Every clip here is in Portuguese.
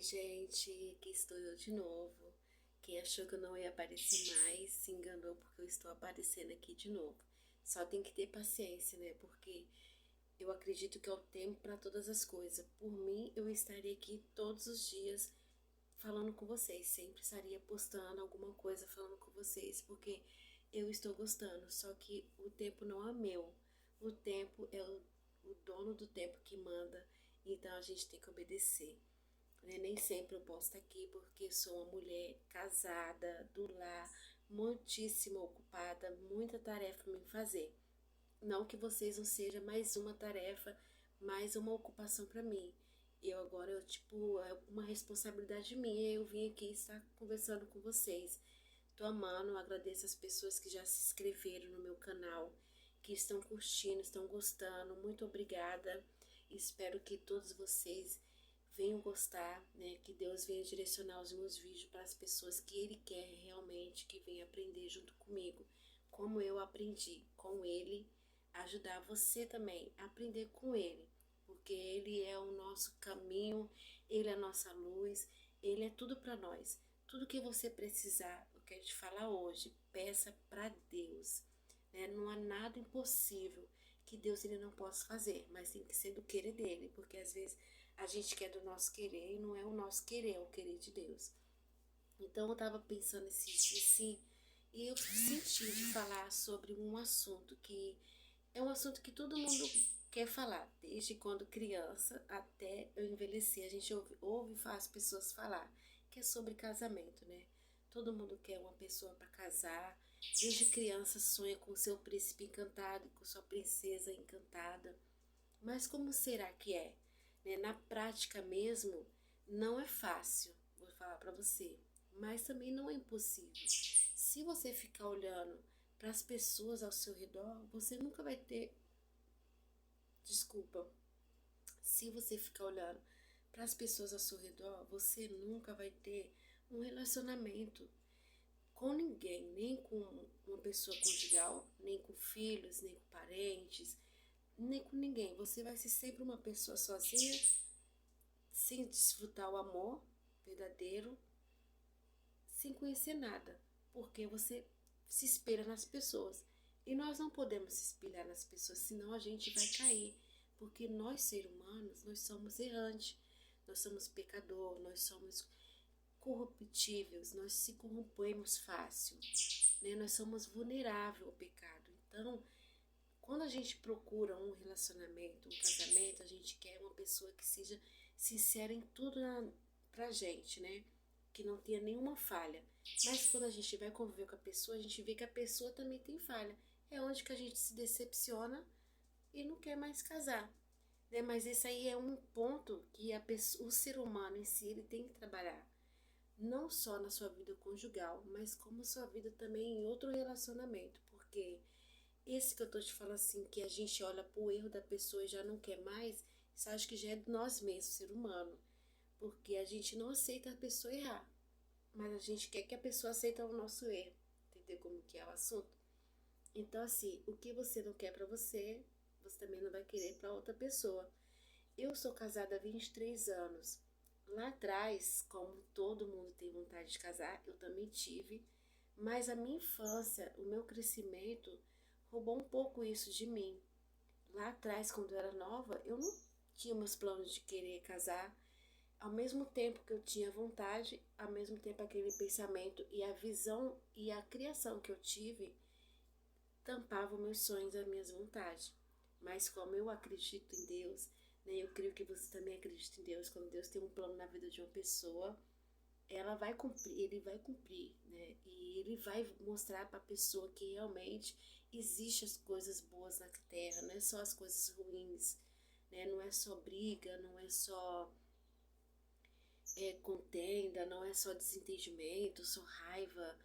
gente, aqui estou eu de novo. Quem achou que eu não ia aparecer mais se enganou porque eu estou aparecendo aqui de novo. Só tem que ter paciência, né? Porque eu acredito que é o tempo para todas as coisas. Por mim, eu estaria aqui todos os dias falando com vocês. Sempre estaria postando alguma coisa falando com vocês, porque eu estou gostando. Só que o tempo não é meu. O tempo é o dono do tempo que manda. Então a gente tem que obedecer, né? Nem sempre eu posso estar aqui porque sou uma mulher casada, do lar, muitíssimo ocupada, muita tarefa para me fazer. Não que vocês não seja mais uma tarefa, mais uma ocupação para mim. Tipo, é uma responsabilidade minha. Eu vim aqui estar conversando com vocês. Tô amando, eu agradeço as pessoas que já se inscreveram no meu canal, que estão curtindo, estão gostando. Muito obrigada. Espero que todos vocês venham gostar, né? Que Deus venha direcionar os meus vídeos para as pessoas que Ele quer realmente que venham aprender junto comigo, como eu aprendi com Ele, ajudar você também a aprender com Ele, porque Ele é o nosso caminho, Ele é a nossa luz, Ele é tudo para nós. Tudo que você precisar, eu quero te falar hoje, peça para Deus, né? Não há nada impossível que Deus ele não possa fazer, mas tem que ser do querer dele, porque às vezes a gente quer do nosso querer e não é o nosso querer, é o querer de Deus. Então eu estava pensando esses dias assim, e eu senti de falar sobre um assunto que é um assunto que todo mundo quer falar, desde quando criança até eu envelhecer. A gente ouve as pessoas falar, que é sobre casamento, né? Todo mundo quer uma pessoa para casar. Desde criança sonha com seu príncipe encantado, com sua princesa encantada. Mas como será que é? Né? Na prática mesmo, não é fácil, vou falar para você, mas também não é impossível. Se você ficar olhando para as pessoas ao seu redor, você nunca vai ter. Desculpa. Se você ficar olhando para as pessoas ao seu redor, você nunca vai ter um relacionamento com ninguém, nem com uma pessoa conjugal, nem com filhos, nem com parentes, nem com ninguém. Você vai ser sempre uma pessoa sozinha, sem desfrutar o amor verdadeiro, sem conhecer nada, porque você se espelha nas pessoas. E nós não podemos se espelhar nas pessoas, senão a gente vai cair, porque nós, seres humanos, nós somos errantes, nós somos pecador, nós somos corruptíveis, nós se corrompemos fácil, né? Nós somos vulneráveis ao pecado. Então, quando a gente procura um relacionamento, um casamento, a gente quer uma pessoa que seja sincera em tudo pra gente, né? Que não tenha nenhuma falha. Mas quando a gente vai conviver com a pessoa, a gente vê que a pessoa também tem falha. É onde que a gente se decepciona e não quer mais casar, né? Mas esse aí é um ponto que o ser humano em si ele tem que trabalhar. Não só na sua vida conjugal, mas como sua vida também em outro relacionamento. Porque esse que eu tô te falando assim, que a gente olha pro erro da pessoa e já não quer mais, isso acho que já é de nós mesmos, ser humano. Porque a gente não aceita a pessoa errar, mas a gente quer que a pessoa aceite o nosso erro. Entendeu como que é o assunto? Então, assim, o que você não quer pra você, você também não vai querer pra outra pessoa. Eu sou casada há 23 anos. Lá atrás, como todo mundo tem vontade de casar, eu também tive. Mas a minha infância, o meu crescimento, roubou um pouco isso de mim. Lá atrás, quando eu era nova, eu não tinha meus planos de querer casar. Ao mesmo tempo que eu tinha vontade, ao mesmo tempo aquele pensamento e a visão e a criação que eu tive tampavam meus sonhos e as minhas vontades. Mas como eu acredito em Deus, né, eu creio que você também acredita em Deus, quando Deus tem um plano na vida de uma pessoa, ela vai cumprir, ele vai cumprir, né? E ele vai mostrar para a pessoa que realmente existe as coisas boas na terra, não é só as coisas ruins, né? Não é só briga, não é só contenda, não é só desentendimento, só raiva,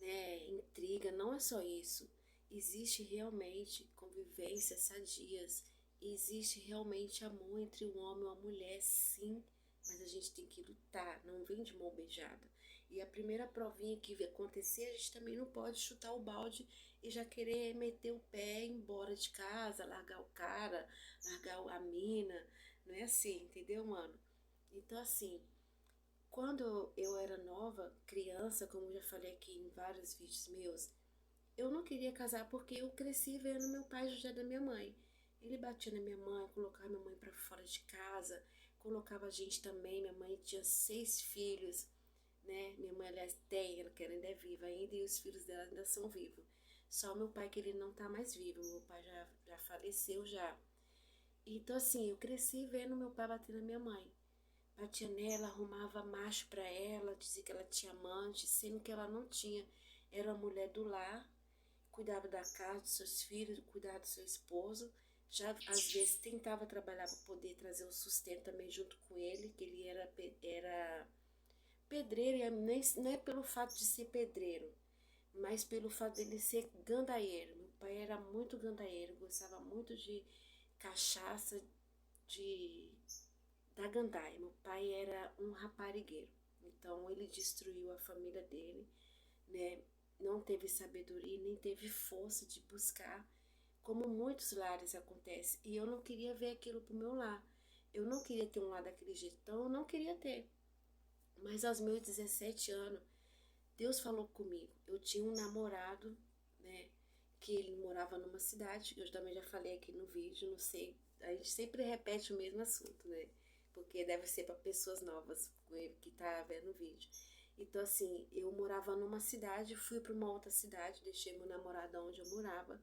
né? Intriga, não é só isso. Existe realmente convivência sadias, existe realmente amor entre um homem e uma mulher, sim, mas a gente tem que lutar, não vem de mão beijada. E a primeira provinha que acontecer, a gente também não pode chutar o balde e já querer meter o pé e ir embora de casa, largar o cara, largar a mina. Não é assim, entendeu, mano? Então, assim, Quando eu era nova, criança, como eu já falei aqui em vários vídeos meus, eu não queria casar porque eu cresci vendo meu pai judiar da minha mãe. Ele batia na minha mãe, colocava minha mãe para fora de casa, colocava a gente também. Minha mãe tinha 6 filhos, né? Minha mãe, aliás, tem, ela que ainda é viva ainda, e os filhos dela ainda são vivos. Só meu pai que ele não tá mais vivo, meu pai já faleceu já. Então assim, eu cresci vendo meu pai bater na minha mãe. Batia nela, arrumava macho pra ela, dizia que ela tinha amante, sendo que ela não tinha. Era uma mulher do lar, cuidava da casa, dos seus filhos, cuidava do seu esposo. Já às vezes tentava trabalhar para poder trazer o sustento também junto com ele, que ele era pedreiro, e não é pelo fato de ser pedreiro, mas pelo fato dele ser gandaieiro. Meu pai era muito gandaieiro, gostava muito de cachaça, de da gandaia. Meu pai era um raparigueiro, então ele destruiu a família dele, né? Não teve sabedoria, nem teve força de buscar, como muitos lares acontece. E eu não queria ver aquilo pro meu lar. Eu não queria ter um lar daquele jeito, então eu não queria ter. Mas aos meus 17 anos, Deus falou comigo. Eu tinha um namorado, né? Que ele morava numa cidade, eu também já falei aqui no vídeo, não sei. A gente sempre repete o mesmo assunto, né? Porque deve ser para pessoas novas que tá vendo o vídeo. Então, assim, eu morava numa cidade, fui para uma outra cidade, deixei meu namorado onde eu morava,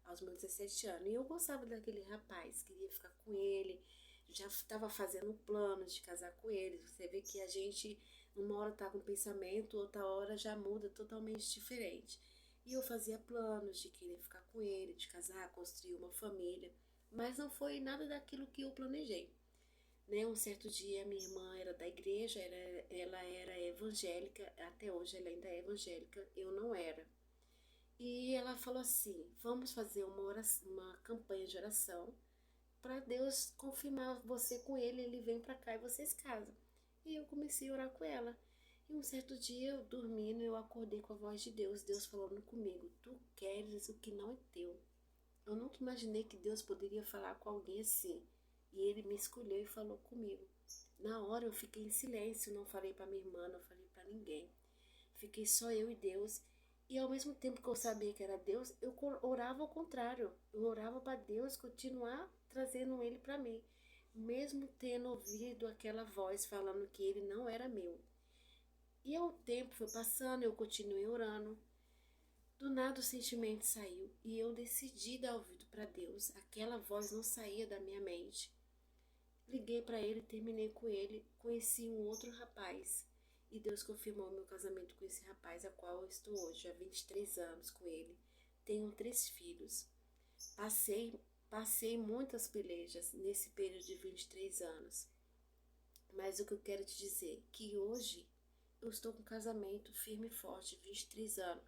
aos meus 17 anos. E eu gostava daquele rapaz, queria ficar com ele, já estava fazendo planos de casar com ele. Você vê que a gente, uma hora tá com um pensamento, outra hora já muda totalmente diferente. E eu fazia planos de querer ficar com ele, de casar, construir uma família. Mas não foi nada daquilo que eu planejei. Né? Um certo dia, minha irmã era da igreja, ela era evangélica, até hoje ela ainda é evangélica, eu não era. E ela falou assim: vamos fazer uma campanha de oração para Deus confirmar você com ele, ele vem para cá e vocês casam. E eu comecei a orar com ela. E um certo dia, eu dormindo, eu acordei com a voz de Deus, Deus falando comigo: tu queres o que não é teu. Eu nunca imaginei que Deus poderia falar com alguém assim. E ele me escolheu e falou comigo. Na hora eu fiquei em silêncio, não falei para minha irmã, não falei para ninguém. Fiquei só eu e Deus. E ao mesmo tempo que eu sabia que era Deus, eu orava ao contrário. Eu orava para Deus continuar trazendo ele para mim, mesmo tendo ouvido aquela voz falando que ele não era meu. E o tempo foi passando, eu continuei orando. Do nada o sentimento saiu e eu decidi dar ouvido para Deus. Aquela voz não saía da minha mente. Liguei para ele, terminei com ele, conheci um outro rapaz e Deus confirmou meu casamento com esse rapaz, a qual eu estou hoje, há 23 anos com ele. Tenho 3 filhos. Passei muitas pelejas nesse período de 23 anos. Mas o que eu quero te dizer é que hoje eu estou com um casamento firme e forte, 23 anos.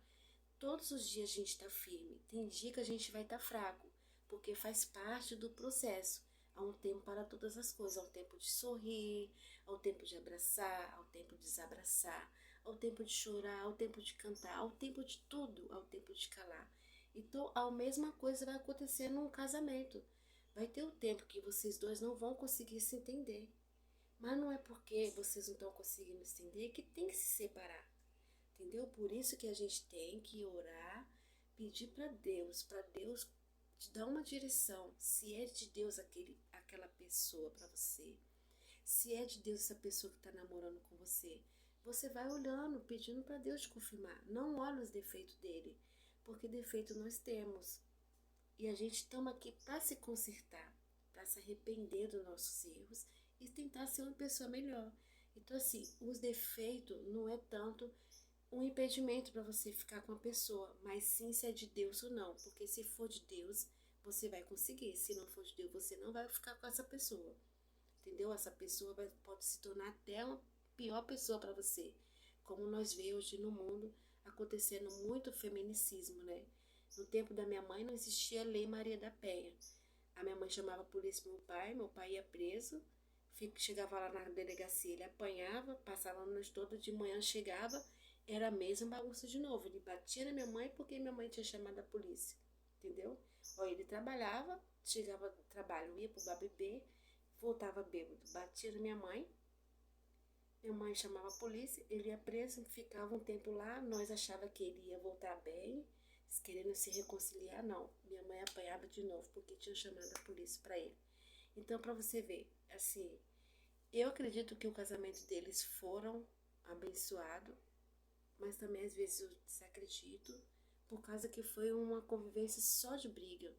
Todos os dias a gente está firme. Tem dia que a gente vai estar fraco, porque faz parte do processo. Há um tempo para todas as coisas. Há um tempo de sorrir, há um tempo de abraçar, há um tempo de desabraçar, há um tempo de chorar, há um tempo de cantar, há um tempo de tudo, há um tempo de calar. Então, a mesma coisa vai acontecer num casamento. Vai ter o tempo que vocês dois não vão conseguir se entender. Mas não é porque vocês não estão conseguindo se entender que tem que se separar. Entendeu? Por isso que a gente tem que orar, pedir para Deus te dar uma direção. Se é de Deus aquela pessoa para você, se é de Deus essa pessoa que está namorando com você, você vai olhando, pedindo para Deus te confirmar. Não olha os defeitos dele, porque defeito nós temos. E a gente estamos aqui para se consertar, para se arrepender dos nossos erros e tentar ser uma pessoa melhor. Então, assim, os defeitos não é tanto um impedimento para você ficar com a pessoa, mas sim se é de Deus ou não, porque se for de Deus, você vai conseguir, se não for de Deus, você não vai ficar com essa pessoa, entendeu? Essa pessoa pode se tornar até uma pior pessoa para você, como nós vemos hoje no mundo acontecendo muito feminicismo, né? No tempo da minha mãe não existia a Lei Maria da Penha. A minha mãe chamava a polícia pro meu pai ia preso, chegava lá na delegacia, ele apanhava, passava a noite toda, de manhã chegava, era a mesma bagunça de novo. Ele batia na minha mãe porque minha mãe tinha chamado a polícia, entendeu? Ó, ele trabalhava, chegava do trabalho, ia pro bar beber, voltava bêbado, batia na minha mãe, Minha mãe chamava a polícia, ele ia preso, ficava um tempo lá, nós achava que ele ia voltar bem, querendo se reconciliar, não. Minha mãe apanhava de novo, porque tinha chamado a polícia para ele. Então, para você ver, assim, eu acredito que o casamento deles foram abençoado, mas também às vezes eu desacredito, por causa que foi uma convivência só de briga,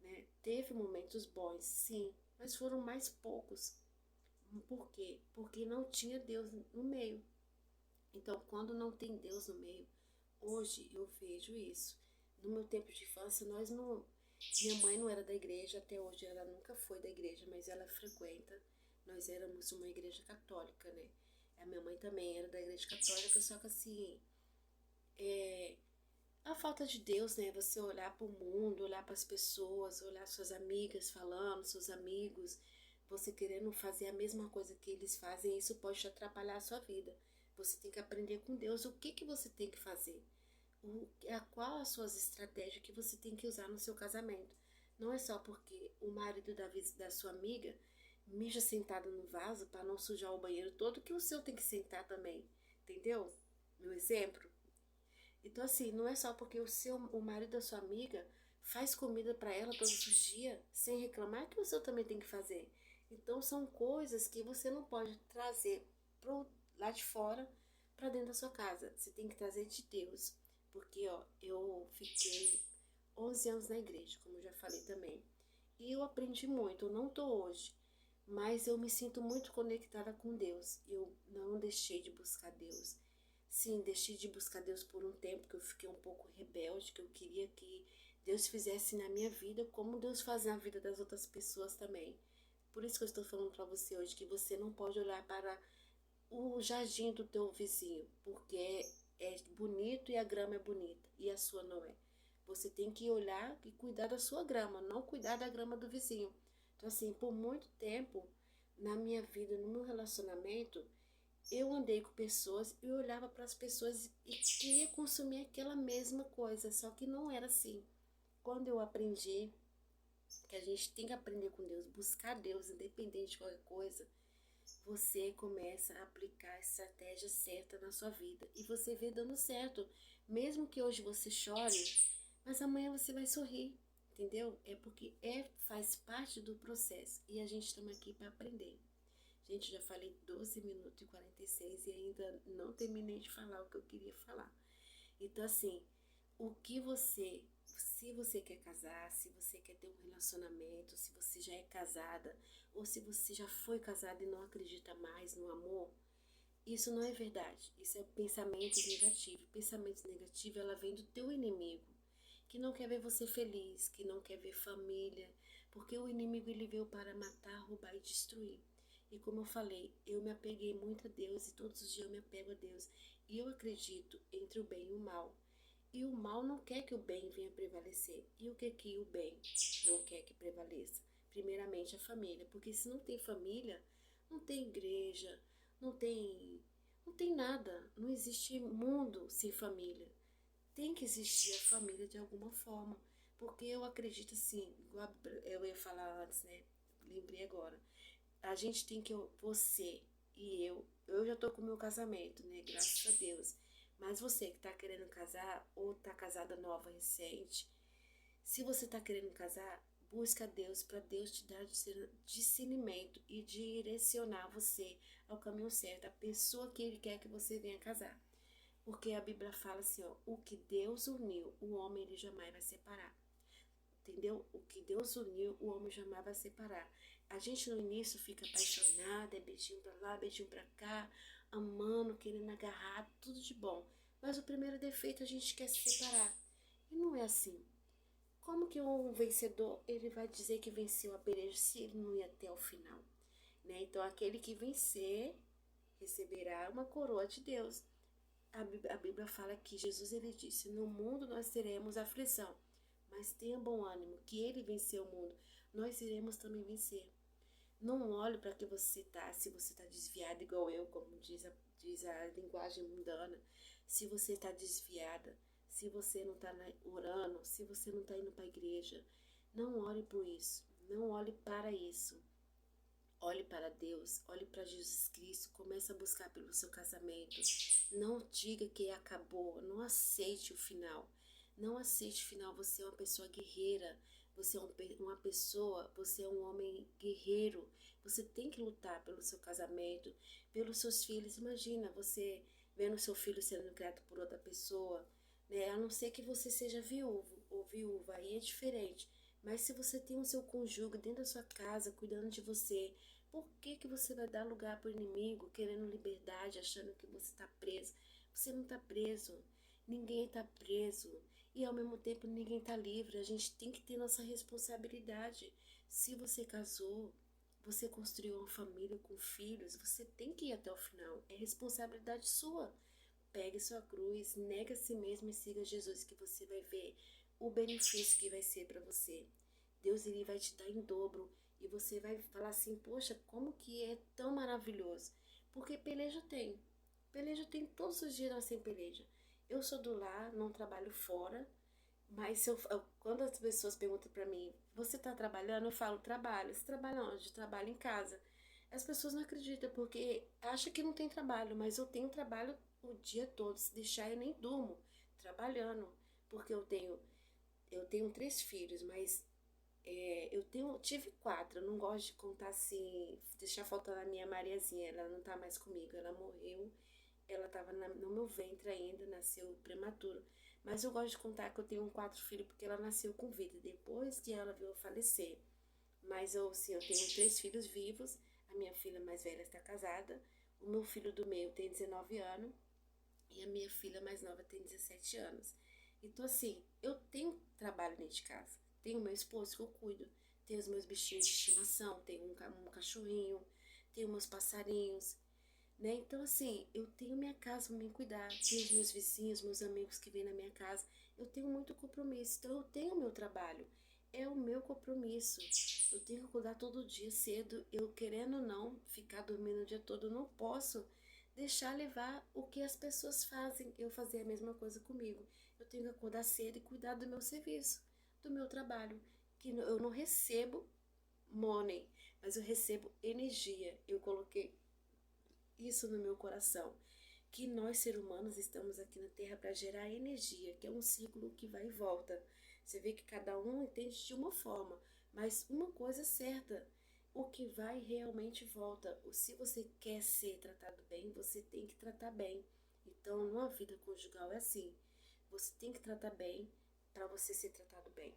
né? Teve momentos bons, sim, mas foram mais poucos. Por quê? Porque não tinha Deus no meio. Então, quando não tem Deus no meio, hoje eu vejo isso. No meu tempo de infância, nós não. Minha mãe não era da igreja, até hoje ela nunca foi da igreja, mas ela frequenta. Nós éramos uma igreja católica, né? A minha mãe também era da igreja católica, só que assim, é, a falta de Deus, né? Você olhar para o mundo, olhar para as pessoas, olhar suas amigas falando, seus amigos, você querendo fazer a mesma coisa que eles fazem, isso pode te atrapalhar a sua vida. Você tem que aprender com Deus o que você tem que fazer. Qual as suas estratégias que você tem que usar no seu casamento. Não é só porque o marido da sua amiga mija sentado no vaso para não sujar o banheiro todo que o seu tem que sentar também. Entendeu? Meu exemplo? Então, assim, não é só porque o marido da sua amiga faz comida para ela todos os dias, sem reclamar, que o seu também tem que fazer. Então, são coisas que você não pode trazer lá de fora para dentro da sua casa. Você tem que trazer de Deus. Porque, ó, eu fiquei 11 anos na igreja, como eu já falei também. E eu aprendi muito, eu não tô hoje, mas eu me sinto muito conectada com Deus. Eu não deixei de buscar Deus. Sim, deixei de buscar Deus por um tempo, que eu fiquei um pouco rebelde, que eu queria que Deus fizesse na minha vida como Deus faz na vida das outras pessoas também. Por isso que eu estou falando para você hoje que você não pode olhar para o jardim do teu vizinho, porque é bonito e a grama é bonita e a sua não é. Você tem que olhar e cuidar da sua grama, não cuidar da grama do vizinho. Então, assim, por muito tempo na minha vida, no meu relacionamento, eu andei com pessoas e olhava para as pessoas e queria consumir aquela mesma coisa, só que não era assim. Quando eu aprendi que a gente tem que aprender com Deus, buscar Deus independente de qualquer coisa, você começa a aplicar a estratégia certa na sua vida e você vê dando certo. Mesmo que hoje você chore, mas amanhã você vai sorrir, entendeu? É porque faz parte do processo e a gente está aqui para aprender. Gente, já falei 12 minutos e 46 e ainda não terminei de falar o que eu queria falar. Então, assim, se você quer casar, se você quer ter um relacionamento, se você já é casada, ou se você já foi casada e não acredita mais no amor, isso não é verdade. Isso é pensamento negativo. Pensamento negativo, ela vem do teu inimigo, que não quer ver você feliz, que não quer ver família, porque o inimigo ele veio para matar, roubar e destruir. E como eu falei, eu me apeguei muito a Deus e todos os dias eu me apego a Deus. E eu acredito entre o bem e o mal. E o mal não quer que o bem venha prevalecer. E o que o bem não quer que prevaleça? Primeiramente a família, porque se não tem família, não tem igreja, não tem nada. Não existe mundo sem família. Tem que existir a família de alguma forma. Porque eu acredito assim, igual eu ia falar antes, né? Lembrei agora. A gente tem que, você e eu já tô com o meu casamento, né? Graças a Deus. Mas você que tá querendo casar, ou tá casada nova, recente, se você tá querendo casar, busca Deus para Deus te dar discernimento e direcionar você ao caminho certo, a pessoa que Ele quer que você venha casar. Porque a Bíblia fala assim, ó, o que Deus uniu, o homem ele jamais vai separar. Entendeu? O que Deus uniu, o homem jamais vai separar. A gente no início fica apaixonada, é beijinho pra lá, beijinho pra cá, amando, querendo agarrar, tudo de bom. Mas o primeiro defeito a gente quer se separar. E não é assim. Como que um vencedor, ele vai dizer que venceu a peleja se ele não ia até o final? Né? Então aquele que vencer receberá uma coroa de Deus. A Bíblia fala que Jesus ele disse, no mundo nós teremos aflição, mas tenha bom ânimo, que ele venceu o mundo, nós iremos também vencer. Não olhe para que você tá, se você está desviado igual eu, como diz a linguagem mundana, se você está desviada, se você não está orando, se você não está indo para a igreja, não olhe por isso, não olhe para isso. Olhe para Deus, olhe para Jesus Cristo, comece a buscar pelo seu casamento. Não diga que acabou, não aceite o final. Não aceite o final, você é uma pessoa guerreira, você é uma pessoa, você é um homem guerreiro. Você tem que lutar pelo seu casamento, pelos seus filhos. Imagina você vendo seu filho sendo criado por outra pessoa, né? A não ser que você seja viúvo ou viúva, aí é diferente. Mas se você tem o seu cônjuge dentro da sua casa, cuidando de você, por que que você vai dar lugar para o inimigo, querendo liberdade, achando que você está preso? Você não está preso. Ninguém está preso. E ao mesmo tempo ninguém está livre. A gente tem que ter nossa responsabilidade. Se você casou, você construiu uma família com filhos, você tem que ir até o final. É responsabilidade sua. Pegue sua cruz, nega a si mesmo e siga Jesus, que você vai ver o benefício que vai ser para você. Deus ele vai te dar em dobro e você vai falar assim, poxa, como que é tão maravilhoso? Porque peleja tem. Peleja tem todos os dias, nós tem peleja. Eu sou do lar, não trabalho fora, mas quando as pessoas perguntam para mim, você está trabalhando? Eu falo, trabalho. Você trabalha onde? Trabalho em casa. As pessoas não acreditam porque acham que não tem trabalho, mas eu tenho trabalho o dia todo. Se deixar, eu nem durmo trabalhando, porque eu tenho 3 filhos, mas tive 4. Eu não gosto de contar assim, deixar faltando a minha Mariazinha. Ela não tá mais comigo, ela morreu. Ela estava no meu ventre ainda, nasceu prematuro. Mas eu gosto de contar que eu tenho 4 filhos porque ela nasceu com vida, depois que ela veio a falecer. Mas eu tenho 3 filhos vivos. A minha filha mais velha está casada. O meu filho do meio tem 19 anos. E a minha filha mais nova tem 17 anos. Então, assim, eu tenho trabalho dentro de casa. Tenho meu esposo que eu cuido. Tenho os meus bichinhos de estimação. Tenho um cachorrinho. Tenho meus passarinhos. Né? Então, assim, eu tenho minha casa para me cuidar. Tenho os meus vizinhos, meus amigos que vêm na minha casa. Eu tenho muito compromisso. Então, eu tenho o meu trabalho. É o meu compromisso. Eu tenho que acordar todo dia cedo. Eu, querendo ou não, ficar dormindo o dia todo, eu não posso deixar levar o que as pessoas fazem. Eu fazer a mesma coisa comigo. Eu tenho que acordar cedo e cuidar do meu serviço, do meu trabalho. Que eu não recebo money, mas eu recebo energia. Eu coloquei isso no meu coração, que nós, seres humanos, estamos aqui na Terra para gerar energia, que é um ciclo que vai e volta. Você vê que cada um entende de uma forma, mas uma coisa é certa, o que vai realmente volta. Se você quer ser tratado bem, você tem que tratar bem. Então, numa vida conjugal é assim, você tem que tratar bem para você ser tratado bem,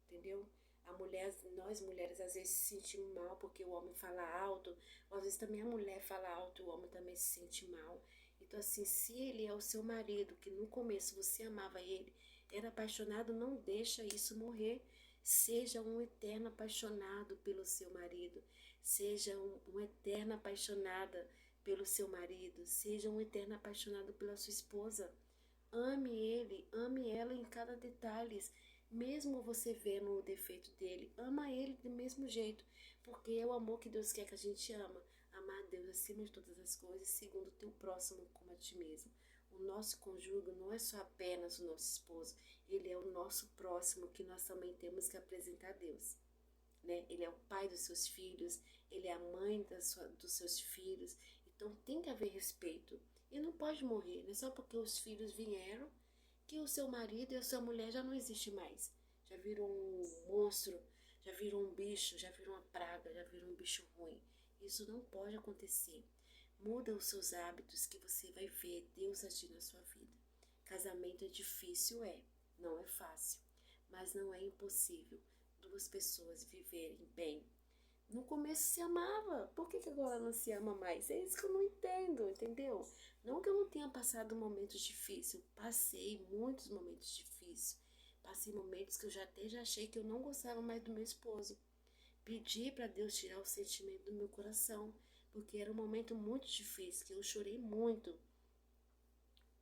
entendeu? A mulher, nós mulheres às vezes se sentimos mal porque o homem fala alto, ou às vezes também a mulher fala alto e o homem também se sente mal. Então, assim, se ele é o seu marido, que no começo você amava ele, era apaixonado, não deixa isso morrer. Seja um eterno apaixonado pelo seu marido, seja uma eterna apaixonada pelo seu marido, seja um eterno apaixonado pela sua esposa. Ame ele, ame ela em cada detalhe. Mesmo você vendo o defeito dele, ama ele do mesmo jeito. Porque é o amor que Deus quer que a gente ama. Amar a Deus acima de todas as coisas, segundo o teu próximo como a ti mesmo. O nosso cônjuge não é só apenas o nosso esposo. Ele é o nosso próximo que nós também temos que apresentar a Deus. Né? Ele é o pai dos seus filhos, ele é a mãe dos seus filhos. Então tem que haver respeito. E não pode morrer, não é só porque os filhos vieram que o seu marido e a sua mulher já não existe mais. Já viram um monstro, já viram um bicho, já viram uma praga, já viram um bicho ruim. Isso não pode acontecer. Muda os seus hábitos que você vai ver Deus agir na sua vida. Casamento é difícil, não é fácil, mas não é impossível 2 pessoas viverem bem. No começo se amava, por que agora não se ama mais? É isso que eu não entendo, entendeu? Não que eu não tenha passado momentos difíceis, passei muitos momentos difíceis. Passei momentos que eu já achei que eu não gostava mais do meu esposo. Pedi para Deus tirar o sentimento do meu coração, porque era um momento muito difícil, que eu chorei muito.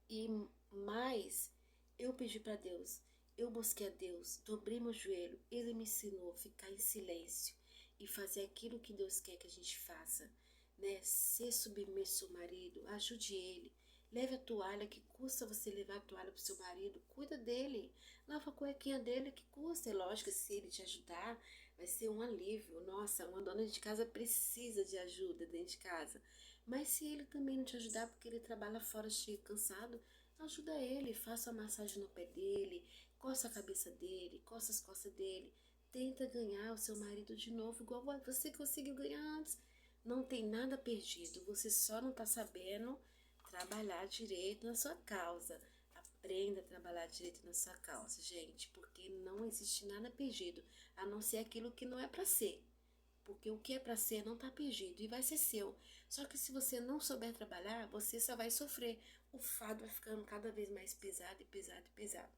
E mais, eu pedi para Deus, eu busquei a Deus, dobrei meu joelho, Ele me ensinou a ficar em silêncio e fazer aquilo que Deus quer que a gente faça, né? Ser submisso ao marido, ajude ele, Leve a toalha, que custa você levar a toalha pro seu marido? Cuida dele. Lava a cuequinha dele, que custa. É lógico que se ele te ajudar, vai ser um alívio. Nossa, uma dona de casa precisa de ajuda dentro de casa. Mas se ele também não te ajudar, porque ele trabalha fora, chega cansado, ajuda ele. Faça uma massagem no pé dele, coça a cabeça dele, coça as costas dele. Tenta ganhar o seu marido de novo, igual você conseguiu ganhar antes. Não tem nada perdido, você só não está sabendo trabalhar direito na sua causa. Aprenda a trabalhar direito na sua causa, gente, porque não existe nada perdido, a não ser aquilo que não é para ser. Porque o que é para ser não está perdido e vai ser seu. Só que se você não souber trabalhar, você só vai sofrer. O fardo vai ficando cada vez mais pesado e pesado e pesado.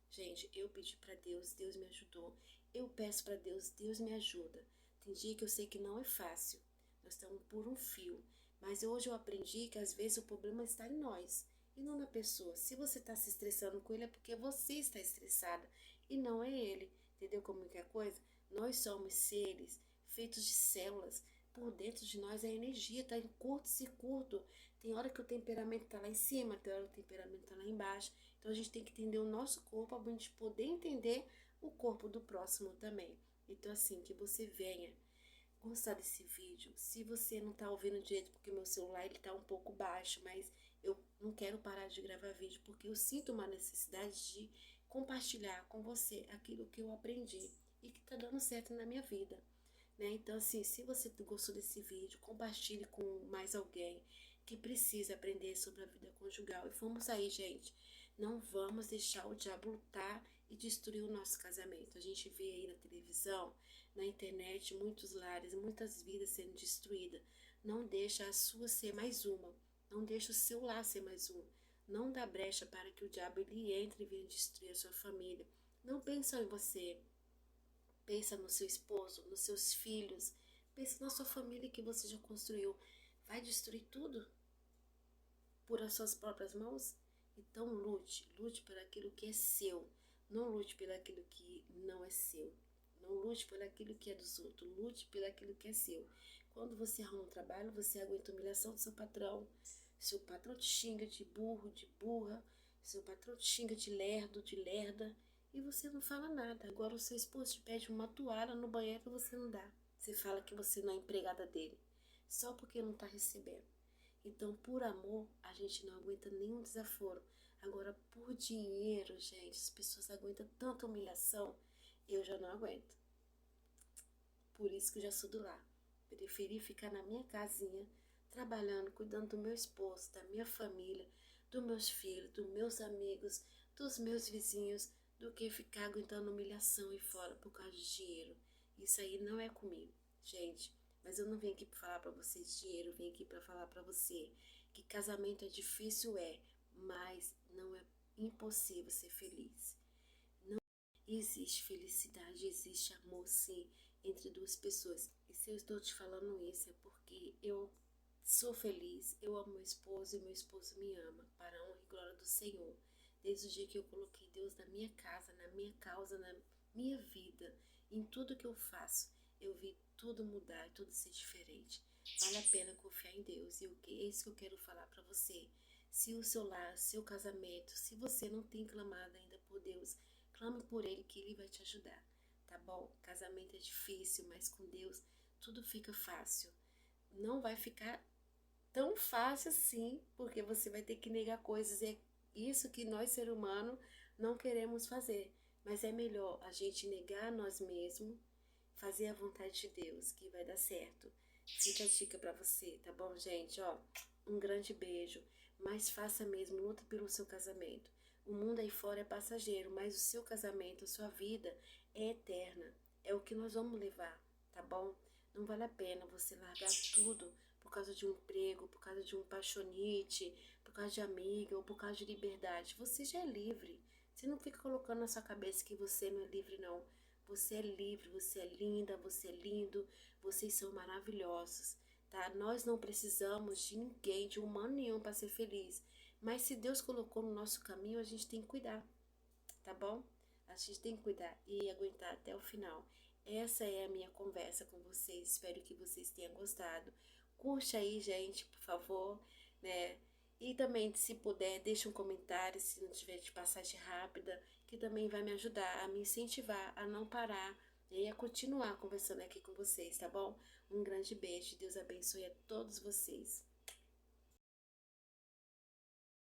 Gente, eu pedi para Deus, Deus me ajudou. Eu peço para Deus, Deus me ajuda. Tem dia que eu sei que não é fácil. Nós estamos por um fio. Mas hoje eu aprendi que às vezes o problema está em nós e não na pessoa. Se você está se estressando com ele é porque você está estressada e não é ele. Entendeu como que é a coisa? Nós somos seres feitos de células. Por dentro de nós a energia está em curto-circuito. Tem hora que o temperamento está lá em cima, tem hora que o temperamento está lá embaixo. Então a gente tem que entender o nosso corpo para a gente poder entender o corpo do próximo também. Então assim, que você venha gostar desse vídeo. Se você não está ouvindo direito, porque meu celular ele tá um pouco baixo, mas eu não quero parar de gravar vídeo porque eu sinto uma necessidade de compartilhar com você aquilo que eu aprendi e que está dando certo na minha vida, né? Então assim, se você gostou desse vídeo, compartilhe com mais alguém que precisa aprender sobre a vida conjugal. E vamos aí, gente. Não vamos deixar o diabo lutar e destruir o nosso casamento. A gente vê aí na televisão, na internet, muitos lares, muitas vidas sendo destruídas. Não deixa a sua ser mais uma. Não deixa o seu lar ser mais um. Não dá brecha para que o diabo ele entre e venha destruir a sua família. Não pensa em você. Pensa no seu esposo, nos seus filhos. Pensa na sua família que você já construiu. Vai destruir tudo por as suas próprias mãos? Então lute por aquilo que é seu. Não lute pelo aquilo que não é seu. Não lute por aquilo que é dos outros. Lute pelo aquilo que é seu. Quando você arruma um trabalho, você aguenta a humilhação do seu patrão. Seu patrão te xinga de burro, de burra. Seu patrão te xinga de lerdo, de lerda. E você não fala nada. Agora o seu esposo te pede uma toalha no banheiro e você não dá. Você fala que você não é empregada dele. Só porque não está recebendo. Então, por amor, a gente não aguenta nenhum desaforo. Agora, por dinheiro, gente, as pessoas aguentam tanta humilhação. Eu já não aguento. Por isso que eu já sou do lar. Preferi ficar na minha casinha, trabalhando, cuidando do meu esposo, da minha família, dos meus filhos, dos meus amigos, dos meus vizinhos, do que ficar aguentando humilhação aí fora por causa de dinheiro. Isso aí não é comigo, gente. Mas eu não vim aqui para falar para vocês de dinheiro, eu vim aqui para falar para você que casamento é difícil, mas não é impossível ser feliz. Não existe felicidade, existe amor sim entre duas pessoas. E se eu estou te falando isso é porque eu sou feliz, eu amo meu esposo e meu esposo me ama, para a honra e glória do Senhor. Desde o dia que eu coloquei Deus na minha casa, na minha causa, na minha vida, em tudo que eu faço, eu vi tudo mudar, tudo ser diferente. Vale a pena confiar em Deus. E é isso que eu quero falar para você. Se o seu lar, seu casamento, se você não tem clamado ainda por Deus, clame por Ele que Ele vai te ajudar, tá bom? Casamento é difícil, mas com Deus tudo fica fácil. Não vai ficar tão fácil assim, porque você vai ter que negar coisas. É isso que nós, ser humano, não queremos fazer. Mas é melhor a gente negar a nós mesmos, fazer a vontade de Deus, que vai dar certo. Fica a dica pra você, tá bom, gente? Ó, um grande beijo. Mas faça mesmo, luta pelo seu casamento. O mundo aí fora é passageiro, mas o seu casamento, a sua vida é eterna. É o que nós vamos levar, tá bom? Não vale a pena você largar tudo por causa de um emprego, por causa de um paixonite, por causa de amiga ou por causa de liberdade. Você já é livre. Você não fica colocando na sua cabeça que você não é livre, não. Você é livre, você é linda, você é lindo, vocês são maravilhosos, tá? Nós não precisamos de ninguém, de humano nenhum para ser feliz. Mas se Deus colocou no nosso caminho, a gente tem que cuidar, tá bom? A gente tem que cuidar e aguentar até o final. Essa é a minha conversa com vocês. Espero que vocês tenham gostado. Curte aí, gente, por favor, né? E também, se puder, deixa um comentário se não tiver de passagem rápida, que também vai me ajudar a me incentivar a não parar e a continuar conversando aqui com vocês, tá bom? Um grande beijo, Deus abençoe a todos vocês.